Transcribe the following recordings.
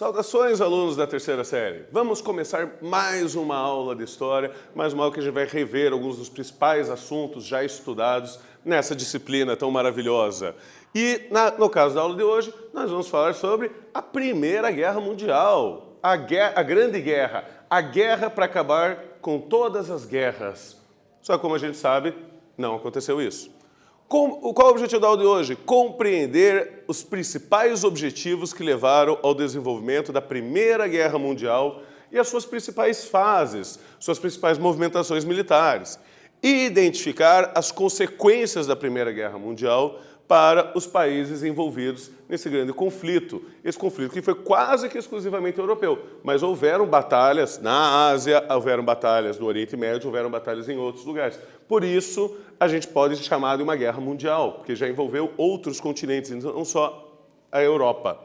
Saudações, alunos da terceira série! Vamos começar mais uma aula de História, mais uma aula que a gente vai rever alguns dos principais assuntos já estudados nessa disciplina tão maravilhosa. E, no caso da aula de hoje, nós vamos falar sobre a Primeira Guerra Mundial, a Grande Guerra, a guerra para acabar com todas as guerras. Só que, como a gente sabe, não aconteceu isso. Qual é o objetivo da aula de hoje? Compreender os principais objetivos que levaram ao desenvolvimento da Primeira Guerra Mundial e as suas principais fases, suas principais movimentações militares. E identificar as consequências da Primeira Guerra Mundial para os países envolvidos nesse grande conflito. Esse conflito que foi quase que exclusivamente europeu, mas houveram batalhas na Ásia, houveram batalhas no Oriente Médio, houveram batalhas em outros lugares. Por isso, a gente pode chamar de uma guerra mundial, porque já envolveu outros continentes, não só a Europa.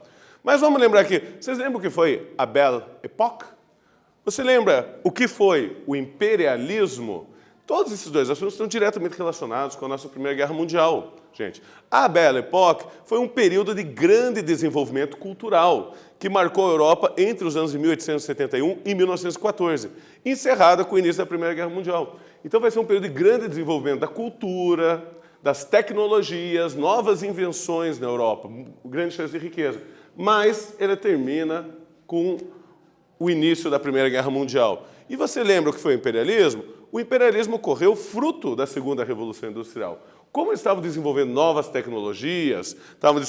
Mas vamos lembrar aqui, vocês lembram o que foi a Belle Époque? Você lembra o que foi o imperialismo? Todos esses dois assuntos estão diretamente relacionados com a nossa Primeira Guerra Mundial, gente. A Belle Époque foi um período de grande desenvolvimento cultural que marcou a Europa entre os anos de 1871 e 1914, encerrada com o início da Primeira Guerra Mundial. Então vai ser um período de grande desenvolvimento da cultura, das tecnologias, novas invenções na Europa, grande chance de riqueza. Mas ele termina com o início da Primeira Guerra Mundial. E você lembra o que foi o imperialismo? O imperialismo ocorreu fruto da Segunda Revolução Industrial. Como eles estavam desenvolvendo novas tecnologias, estavam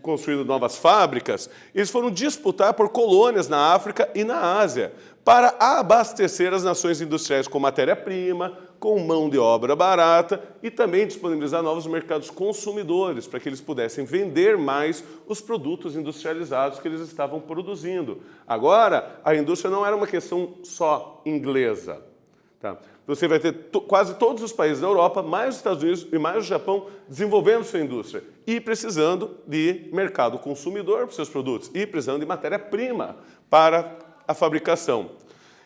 construindo novas fábricas, eles foram disputar por colônias na África e na Ásia para abastecer as nações industriais com matéria-prima, com mão de obra barata e também disponibilizar novos mercados consumidores para que eles pudessem vender mais os produtos industrializados que eles estavam produzindo. Agora, a indústria não era uma questão só inglesa. Tá? Você vai ter quase todos os países da Europa, mais os Estados Unidos e mais o Japão, desenvolvendo sua indústria e precisando de mercado consumidor para os seus produtos e precisando de matéria-prima para a fabricação.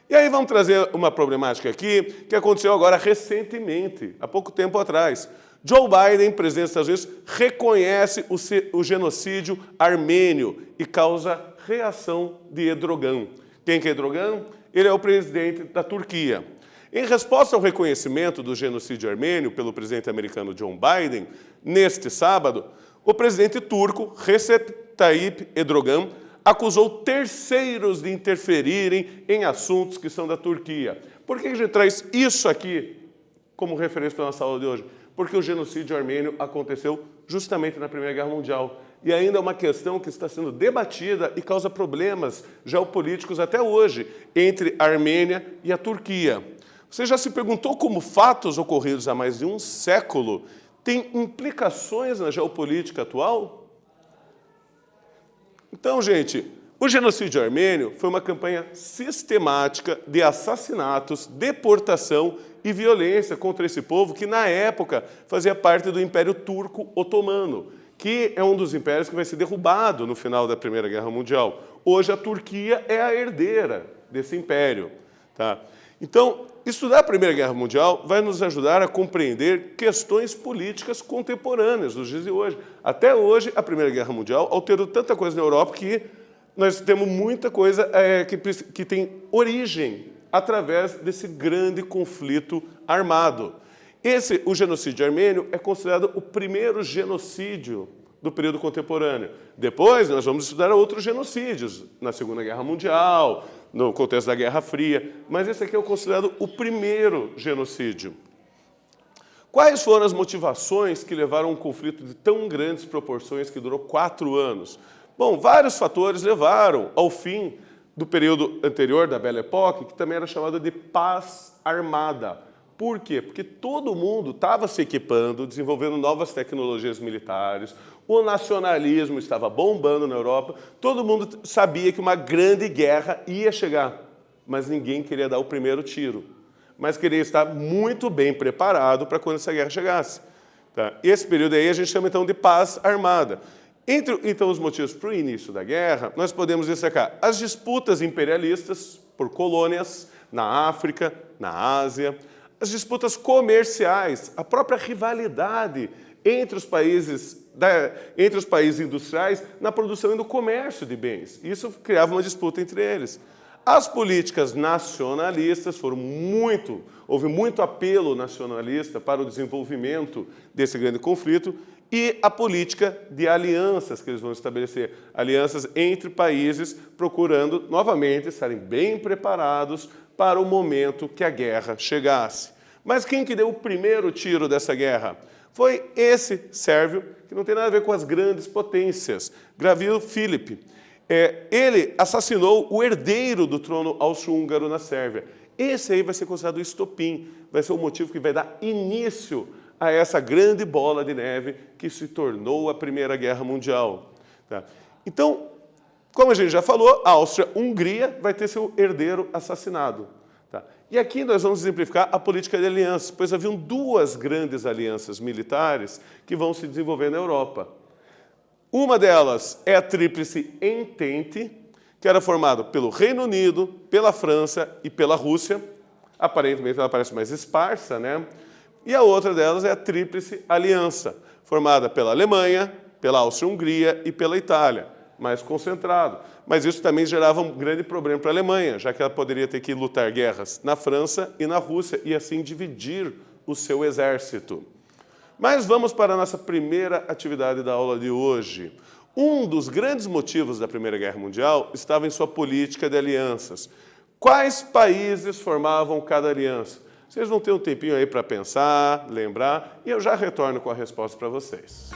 E aí vamos trazer uma problemática aqui que aconteceu agora recentemente, há pouco tempo atrás. Joe Biden, presidente dos Estados Unidos, reconhece o genocídio armênio e causa reação de Erdogan. Quem que é Erdogan? Ele é o presidente da Turquia. Em resposta ao reconhecimento do genocídio armênio pelo presidente americano Joe Biden, neste sábado, o presidente turco Recep Tayyip Erdogan acusou terceiros de interferirem em assuntos que são da Turquia. Por que a gente traz isso aqui como referência para a nossa aula de hoje? Porque o genocídio armênio aconteceu justamente na Primeira Guerra Mundial. E ainda é uma questão que está sendo debatida e causa problemas geopolíticos até hoje entre a Armênia e a Turquia. Você já se perguntou como fatos ocorridos há mais de um século têm implicações na geopolítica atual? Então, gente, o genocídio armênio foi uma campanha sistemática de assassinatos, deportação e violência contra esse povo que, na época, fazia parte do Império Turco Otomano, que é um dos impérios que vai ser derrubado no final da Primeira Guerra Mundial. Hoje, a Turquia é a herdeira desse império. Tá? Então, estudar a Primeira Guerra Mundial vai nos ajudar a compreender questões políticas contemporâneas dos dias de hoje. Até hoje, a Primeira Guerra Mundial alterou tanta coisa na Europa que nós temos muita coisa que tem origem através desse grande conflito armado. O genocídio armênio é considerado o primeiro genocídio do período contemporâneo. Depois, nós vamos estudar outros genocídios, na Segunda Guerra Mundial, no contexto da Guerra Fria, mas esse aqui é considerado o primeiro genocídio. Quais foram as motivações que levaram a um conflito de tão grandes proporções que durou 4 anos? Bom, vários fatores levaram ao fim do período anterior da Belle Époque, que também era chamado de paz armada. Por quê? Porque todo mundo estava se equipando, desenvolvendo novas tecnologias militares, o nacionalismo estava bombando na Europa, todo mundo sabia que uma grande guerra ia chegar, mas ninguém queria dar o primeiro tiro, mas queria estar muito bem preparado para quando essa guerra chegasse. Tá? Esse período aí a gente chama então de paz armada. Entre, então, os motivos para o início da guerra, nós podemos destacar as disputas imperialistas por colônias na África, na Ásia, as disputas comerciais, a própria rivalidade entre os países industriais na produção e no comércio de bens. Isso criava uma disputa entre eles. As políticas nacionalistas houve muito apelo nacionalista para o desenvolvimento desse grande conflito, e a política de alianças que eles vão estabelecer, alianças entre países procurando novamente estarem bem preparados para o momento que a guerra chegasse. Mas quem que deu o primeiro tiro dessa guerra? Foi esse sérvio, que não tem nada a ver com as grandes potências, Gavrilo Filip. Ele assassinou o herdeiro do trono austro-húngaro na Sérvia. Esse aí vai ser considerado o estopim, vai ser o motivo que vai dar início a essa grande bola de neve que se tornou a Primeira Guerra Mundial. Tá? Então, como a gente já falou, a Áustria-Hungria vai ter seu herdeiro assassinado. Tá? E aqui nós vamos exemplificar a política de alianças, pois haviam duas grandes alianças militares que vão se desenvolver na Europa. Uma delas é a Tríplice Entente, que era formada pelo Reino Unido, pela França e pela Rússia. Aparentemente ela parece mais esparsa, né? E a outra delas é a Tríplice Aliança, formada pela Alemanha, pela Áustria-Hungria e pela Itália, mais concentrado. Mas isso também gerava um grande problema para a Alemanha, já que ela poderia ter que lutar guerras na França e na Rússia e assim dividir o seu exército. Mas vamos para a nossa primeira atividade da aula de hoje. Um dos grandes motivos da Primeira Guerra Mundial estava em sua política de alianças. Quais países formavam cada aliança? Vocês vão ter um tempinho aí para pensar, lembrar, e eu já retorno com a resposta para vocês.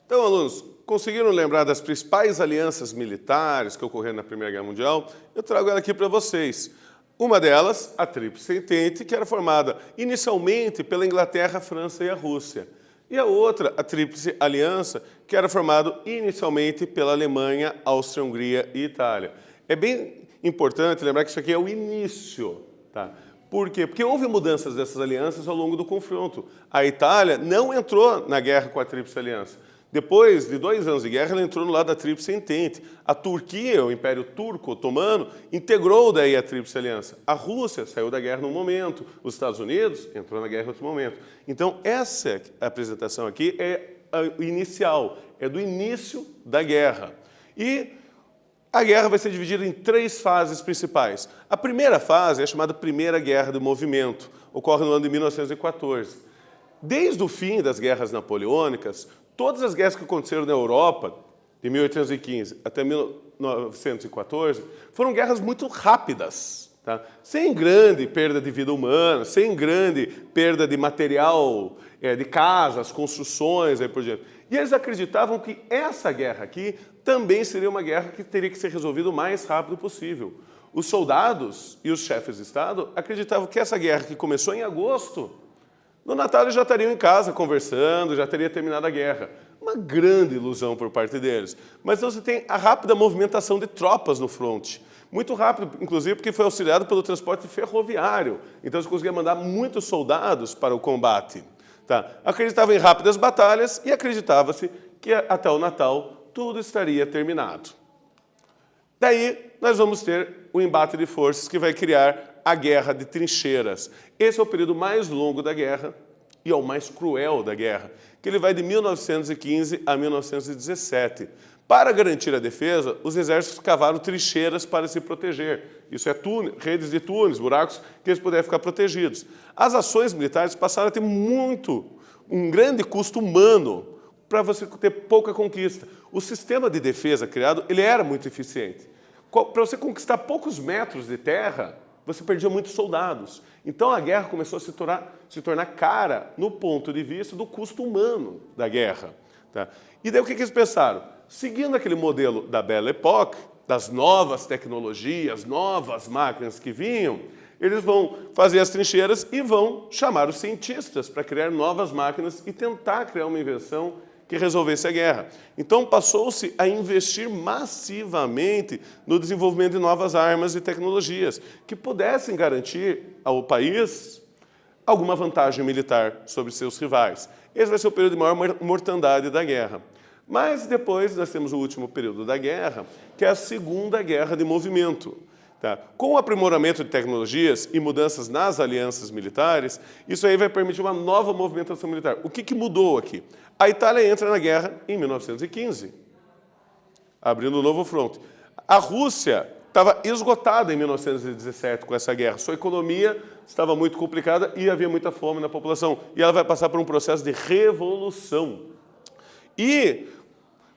Então, alunos, conseguiram lembrar das principais alianças militares que ocorreram na Primeira Guerra Mundial? Eu trago ela aqui para vocês. Uma delas, a Tríplice Entente, que era formada inicialmente pela Inglaterra, a França e a Rússia. E a outra, a Tríplice Aliança, que era formada inicialmente pela Alemanha, Áustria-Hungria e Itália. É bem importante lembrar que isso aqui é o início, tá? Por quê? Porque houve mudanças dessas alianças ao longo do confronto. A Itália não entrou na guerra com a Tríplice Aliança. Depois de 2 anos de guerra, ela entrou no lado da Tríplice Entente. A Turquia, o Império Turco Otomano, integrou daí a Tríplice Aliança. A Rússia saiu da guerra num momento. Os Estados Unidos entrou na guerra em outro momento. Então, essa apresentação aqui é a inicial, é do início da guerra. E a guerra vai ser dividida em 3 fases principais. A primeira fase é chamada Primeira Guerra do Movimento, ocorre no ano de 1914. Desde o fim das guerras napoleônicas, todas as guerras que aconteceram na Europa, de 1815 até 1914, foram guerras muito rápidas. Tá? Sem grande perda de vida humana, sem grande perda de material, de casas, construções, aí por diante. E eles acreditavam que essa guerra aqui também seria uma guerra que teria que ser resolvida o mais rápido possível. Os soldados e os chefes de Estado acreditavam que essa guerra que começou em agosto, no Natal eles já estariam em casa conversando, já teria terminado a guerra. Uma grande ilusão por parte deles. Mas então você tem a rápida movimentação de tropas no fronte. Muito rápido, inclusive, porque foi auxiliado pelo transporte ferroviário. Então você conseguia mandar muitos soldados para o combate. Tá? Acreditava em rápidas batalhas e acreditava-se que até o Natal tudo estaria terminado. Daí nós vamos ter o embate de forças que vai criar a Guerra de Trincheiras. Esse é o período mais longo da guerra e é o mais cruel da guerra, que ele vai de 1915 a 1917. Para garantir a defesa, os exércitos cavaram trincheiras para se proteger. Isso é redes de túneis, buracos, que eles pudessem ficar protegidos. As ações militares passaram a ter um grande custo humano para você ter pouca conquista. O sistema de defesa criado, ele era muito eficiente. Para você conquistar poucos metros de terra, você perdia muitos soldados. Então a guerra começou a se tornar cara no ponto de vista do custo humano da guerra. Tá? E daí o que eles pensaram? Seguindo aquele modelo da Belle Époque, das novas tecnologias, novas máquinas que vinham, eles vão fazer as trincheiras e vão chamar os cientistas para criar novas máquinas e tentar criar uma invenção que resolvesse a guerra. Então passou-se a investir massivamente no desenvolvimento de novas armas e tecnologias que pudessem garantir ao país alguma vantagem militar sobre seus rivais. Esse vai ser o período de maior mortandade da guerra. Mas depois nós temos o último período da guerra, que é a Segunda Guerra de Movimento. Tá? Com o aprimoramento de tecnologias e mudanças nas alianças militares, isso aí vai permitir uma nova movimentação militar. O que mudou aqui? A Itália entra na guerra em 1915, abrindo um novo fronte. A Rússia estava esgotada em 1917 com essa guerra. Sua economia estava muito complicada e havia muita fome na população. E ela vai passar por um processo de revolução. E,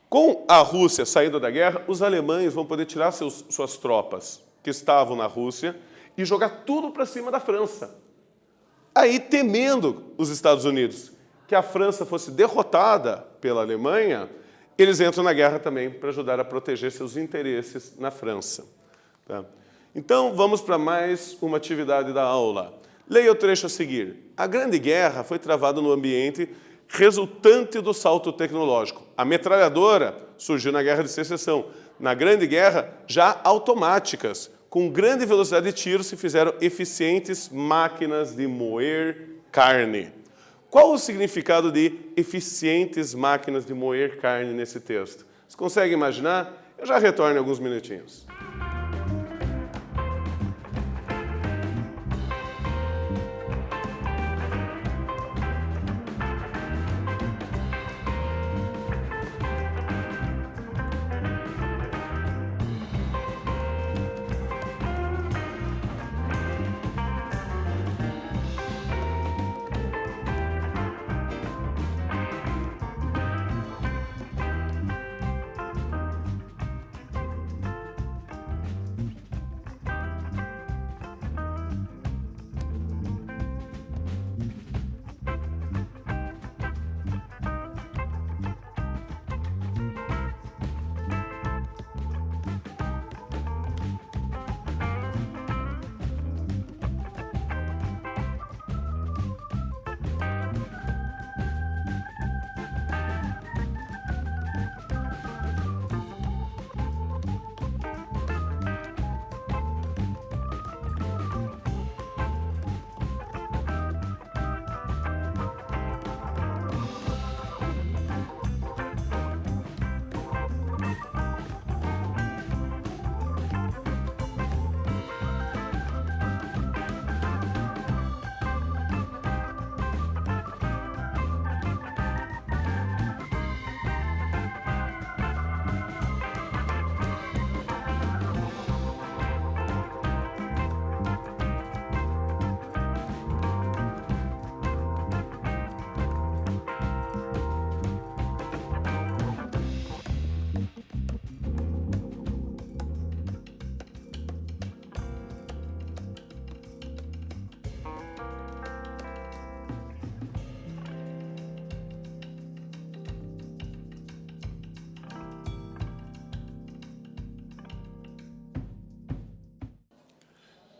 com a Rússia saindo da guerra, os alemães vão poder tirar suas tropas que estavam na Rússia e jogar tudo para cima da França. Aí, temendo os Estados Unidos que a França fosse derrotada pela Alemanha, eles entram na guerra também para ajudar a proteger seus interesses na França. Tá? Então, vamos para mais uma atividade da aula. Leia o trecho a seguir. A Grande Guerra foi travada no ambiente resultante do salto tecnológico. A metralhadora surgiu na Guerra de Secessão. Na Grande Guerra, já automáticas, com grande velocidade de tiro, se fizeram eficientes máquinas de moer carne. Qual o significado de eficientes máquinas de moer carne nesse texto? Você consegue imaginar? Eu já retorno em alguns minutinhos.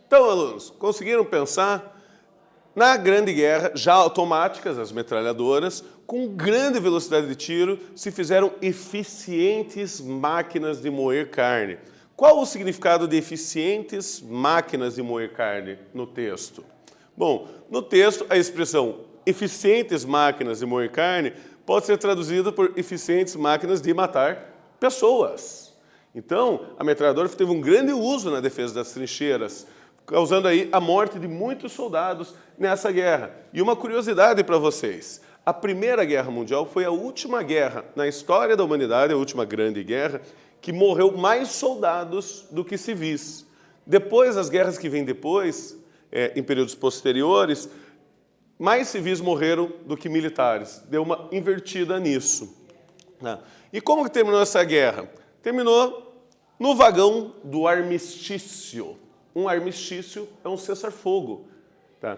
Então, alunos, conseguiram pensar? Na Grande Guerra, já automáticas, as metralhadoras, com grande velocidade de tiro, se fizeram eficientes máquinas de moer carne. Qual o significado de eficientes máquinas de moer carne no texto? Bom, no texto, a expressão eficientes máquinas de moer carne pode ser traduzida por eficientes máquinas de matar pessoas. Então, a metralhadora teve um grande uso na defesa das trincheiras, causando aí a morte de muitos soldados nessa guerra. E uma curiosidade para vocês, a Primeira Guerra Mundial foi a última guerra na história da humanidade, a última grande guerra, que morreu mais soldados do que civis. Depois, as guerras que vêm depois, em períodos posteriores, mais civis morreram do que militares. Deu uma invertida nisso. E como que terminou essa guerra? Terminou no vagão do armistício. Um armistício é um cessar-fogo. Tá?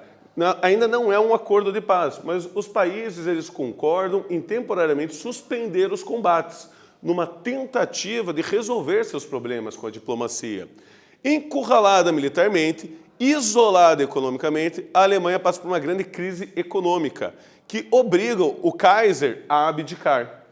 Ainda não é um acordo de paz, mas os países eles concordam em temporariamente suspender os combates, numa tentativa de resolver seus problemas com a diplomacia. Encurralada militarmente, isolada economicamente, a Alemanha passa por uma grande crise econômica, que obriga o Kaiser a abdicar.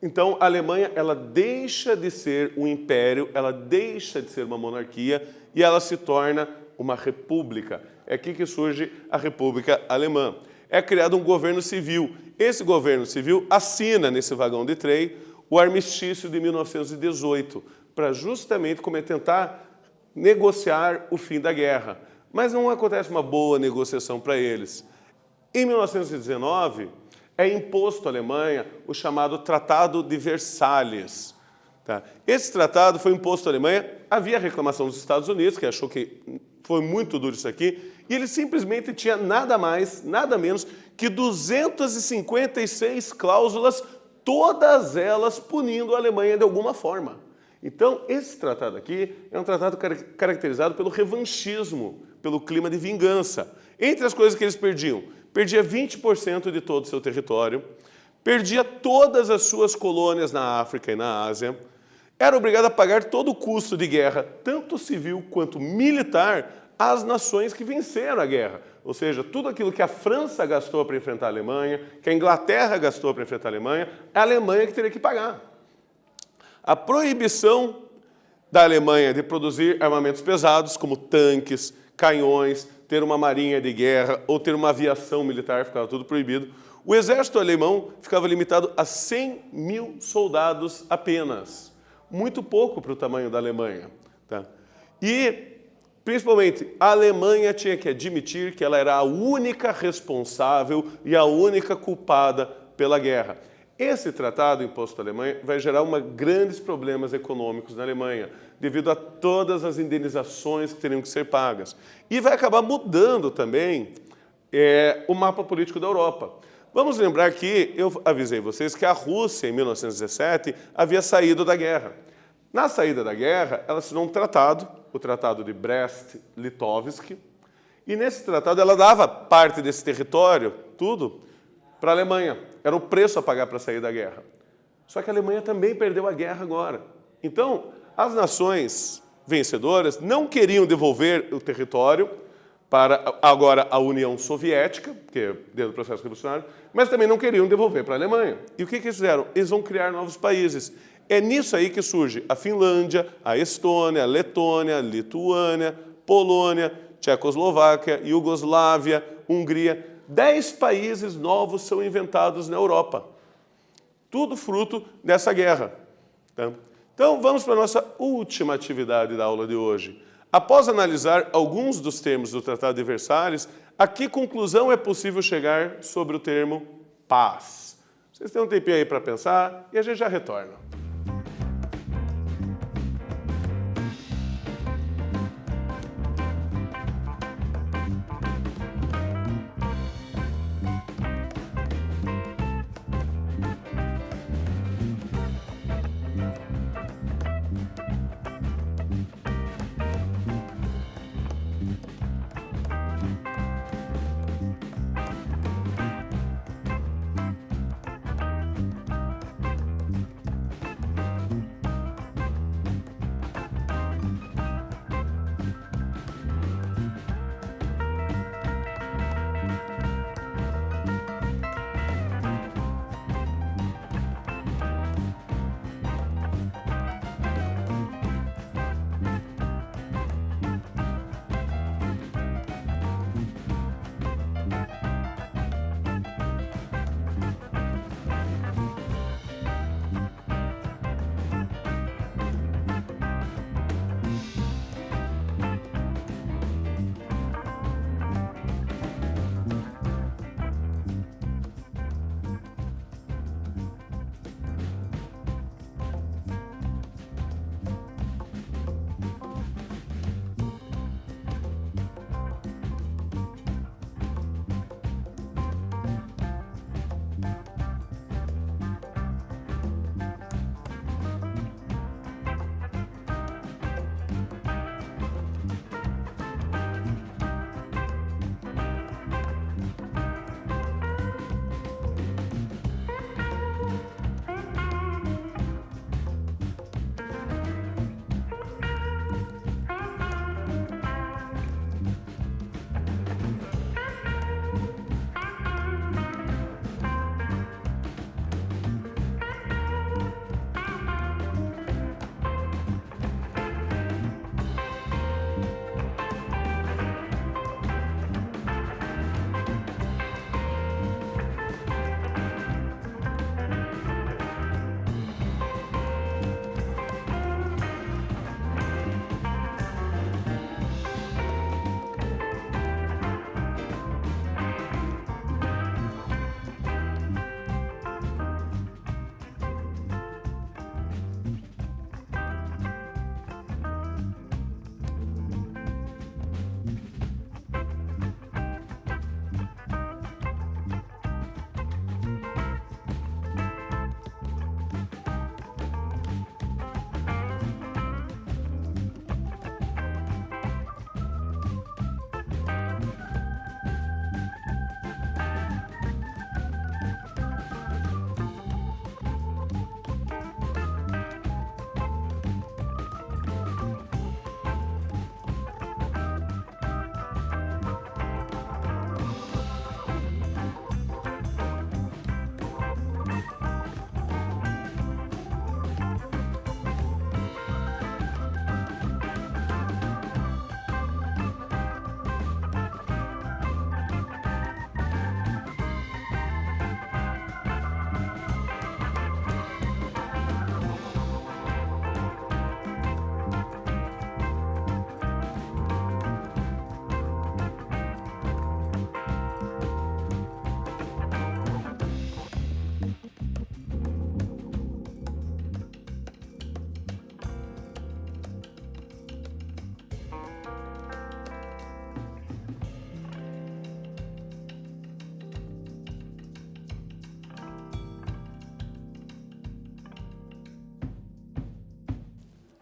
Então, a Alemanha ela deixa de ser um império, ela deixa de ser uma monarquia e ela se torna uma república. É aqui que surge a República Alemã. É criado um governo civil. Esse governo civil assina nesse vagão de trem o armistício de 1918, para justamente como tentar negociar o fim da guerra. Mas não acontece uma boa negociação para eles. Em 1919, é imposto à Alemanha o chamado Tratado de Versalhes. Tá? Esse tratado foi imposto à Alemanha, havia reclamação dos Estados Unidos, que achou que foi muito duro isso aqui, e ele simplesmente tinha nada mais, nada menos que 256 cláusulas, todas elas punindo a Alemanha de alguma forma. Então, esse tratado aqui é um tratado caracterizado pelo revanchismo, pelo clima de vingança. Entre as coisas que eles perdiam, perdia 20% de todo o seu território, perdia todas as suas colônias na África e na Ásia, era obrigado a pagar todo o custo de guerra, tanto civil quanto militar, às nações que venceram a guerra. Ou seja, tudo aquilo que a França gastou para enfrentar a Alemanha, que a Inglaterra gastou para enfrentar a Alemanha, é a Alemanha que teria que pagar. A proibição da Alemanha de produzir armamentos pesados, como tanques, canhões, ter uma marinha de guerra ou ter uma aviação militar, ficava tudo proibido. O exército alemão ficava limitado a 100 mil soldados apenas. Muito pouco para o tamanho da Alemanha. Tá? E, principalmente, a Alemanha tinha que admitir que ela era a única responsável e a única culpada pela guerra. Esse tratado imposto à Alemanha vai gerar grandes problemas econômicos na Alemanha, devido a todas as indenizações que teriam que ser pagas. E vai acabar mudando também o mapa político da Europa. Vamos lembrar que eu avisei vocês que a Rússia, em 1917, havia saído da guerra. Na saída da guerra, ela assinou um tratado, o Tratado de Brest-Litovsk, e nesse tratado ela dava parte desse território, tudo, para a Alemanha. Era o preço a pagar para sair da guerra. Só que a Alemanha também perdeu a guerra agora. Então, as nações vencedoras não queriam devolver o território para agora a União Soviética, que é dentro do processo revolucionário, mas também não queriam devolver para a Alemanha. E o que eles fizeram? Eles vão criar novos países. É nisso aí que surge a Finlândia, a Estônia, a Letônia, a Lituânia, Polônia, Tchecoslováquia, Iugoslávia, Hungria. 10 países novos são inventados na Europa. Tudo fruto dessa guerra. Tá? Então, vamos para a nossa última atividade da aula de hoje. Após analisar alguns dos termos do Tratado de Versalhes, a que conclusão é possível chegar sobre o termo paz? Vocês têm um tempinho aí para pensar e a gente já retorna.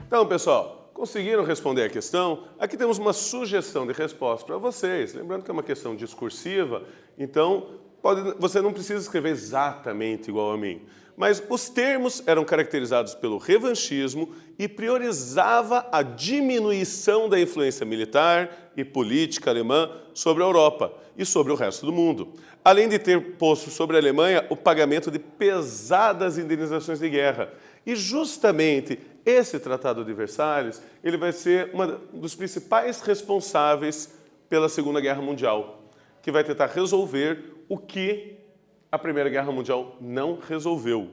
Então, pessoal, conseguiram responder a questão? Aqui temos uma sugestão de resposta para vocês. Lembrando que é uma questão discursiva, então você não precisa escrever exatamente igual a mim. Mas os termos eram caracterizados pelo revanchismo e priorizava a diminuição da influência militar e política alemã sobre a Europa e sobre o resto do mundo, além de ter posto sobre a Alemanha o pagamento de pesadas indenizações de guerra. E justamente esse Tratado de Versalhes, ele vai ser um dos principais responsáveis pela Segunda Guerra Mundial, que vai tentar resolver o que a Primeira Guerra Mundial não resolveu.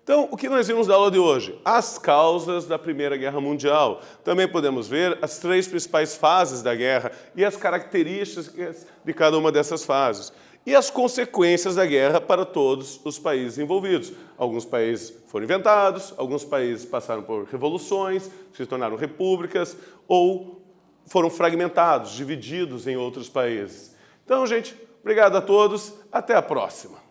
Então, o que nós vimos da aula de hoje? As causas da Primeira Guerra Mundial. Também podemos ver as 3 principais fases da guerra e as características de cada uma dessas fases. E as consequências da guerra para todos os países envolvidos. Alguns países foram inventados, alguns países passaram por revoluções, se tornaram repúblicas ou foram fragmentados, divididos em outros países. Então, gente, obrigado a todos. Até a próxima.